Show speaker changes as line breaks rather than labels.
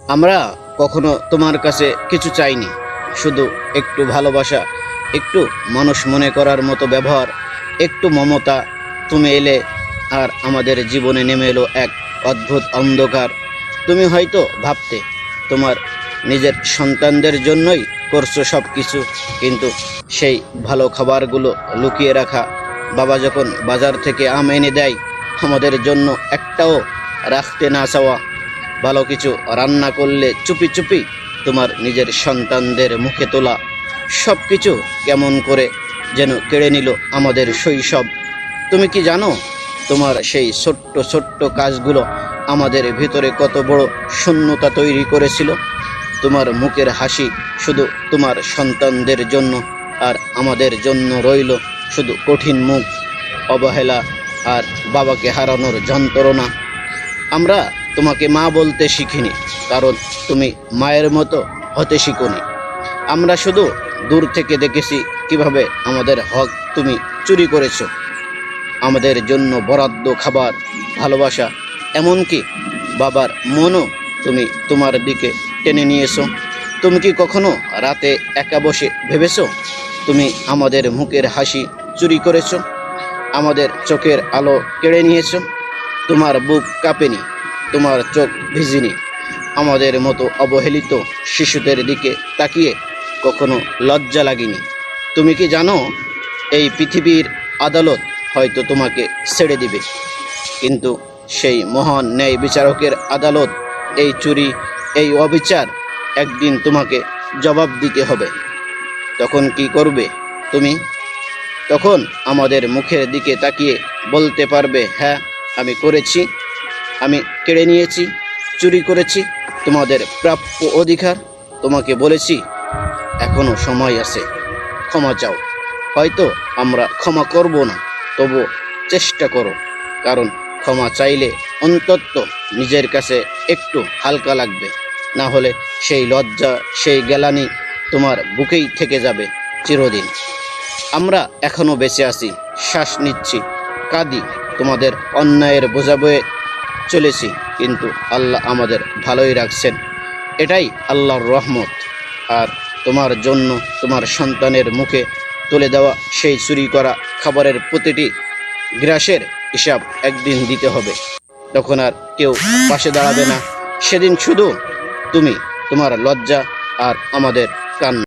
আমরা কখনো তোমার কাছে কিছু চাইনি, শুধু একটু ভালোবাসা, একটু মানুষ মনে করার মতো ব্যবহার, একটু মমতা। তুমি এলে আর আমাদের জীবনে নেমে এলো এক অদ্ভুত অন্ধকার। তুমি হয়তো ভাবতে তোমার নিজের সন্তানদের জন্যই করছো সব কিছু, কিন্তু সেই ভালো খাবারগুলো লুকিয়ে রাখা, বাবা যখন বাজার থেকে আম এনে দেয় আমাদের জন্য একটাও রাখতে না চাওয়া, ভালো কিছু রান্না করলে চুপি চুপি তোমার নিজের সন্তানদের মুখে তোলা, সব কিছু কেমন করে যেন কেড়ে নিল আমাদের শৈশব। তুমি কি জানো তোমার সেই ছোট্ট ছোট্ট কাজগুলো আমাদের ভিতরে কত বড় শূন্যতা তৈরি করেছিল? তোমার মুখের হাসি শুধু তোমার সন্তানদের জন্য, আর আমাদের জন্য রইল শুধু কঠিন মুখ, অবহেলা আর বাবাকে হারানোর যন্ত্রণা। আমরা তোমাকে মা বলতে শিখিনি, কারণ তুমি মায়ের মতো হতে শিখোনি। আমরা শুধু দূর থেকে দেখেছি কিভাবে আমাদের হক তুমি চুরি করেছো, আমাদের জন্য বরাদ্দ খাবার, ভালোবাসা, এমনকি বাবার মনও তুমি তোমার দিকে টেনে নিয়েছো। তুমি কি কখনো রাতে একা বসে ভেবেছো তুমি আমাদের মুখের হাসি চুরি করেছো, আমাদের চোখের আলো কেড়ে নিয়েছো? তোমার বুক কাঁপেনি, তোমার চোখ ভিজেনি আমাদের মতো অবহেলিত শিশুদের দিকে তাকিয়ে? কখনো লজ্জা লাগেনি? তুমি কি জানো এই পৃথিবীর আদালত হয়তো তোমাকে ছেড়ে দিবে, কিন্তু সেই মহান ন্যায় বিচারকের আদালত, এই চুরি, এই অবিচার একদিন তোমাকে জবাব দিতে হবে। তখন কি করবে তুমি? তখন আমাদের মুখের দিকে তাকিয়ে বলতে পারবে, হ্যাঁ আমি করেছি, আমি কেড়ে নিয়েছি, চুরি করেছি তোমাদের প্রাপ্য অধিকার। তোমাকে বলেছি এখনো সময় আছে, ক্ষমা চাও। হয়তো আমরা ক্ষমা করব না, তবু চেষ্টা করো, কারণ ক্ষমা চাইলে অন্তত নিজের কাছে একটু হালকা লাগবে। না হলে সেই লজ্জা, সেই গ্লানি তোমার বুকেই থেকে যাবে চিরদিন। আমরা এখনো বেঁচে আছি, শ্বাস নিচ্ছি, কাঁদি, তোমাদের অন্যায়ের বোঝা বয়ে চলেছি, কিন্তু আল্লাহ আমাদের ভালোই রাখছেন। এটাই আল্লাহর রহমত। আর তোমার জন্য তোমার সন্তানের মুখে তুলে দেওয়া সেই চুরি করা খাবারের প্রতিটি গ্রাসের হিসাব একদিন দিতে হবে। তখন আর কেউ পাশে দাঁড়াবে না, সেদিন শুধু তুমি, তোমার লজ্জা আর আমাদের কান্না।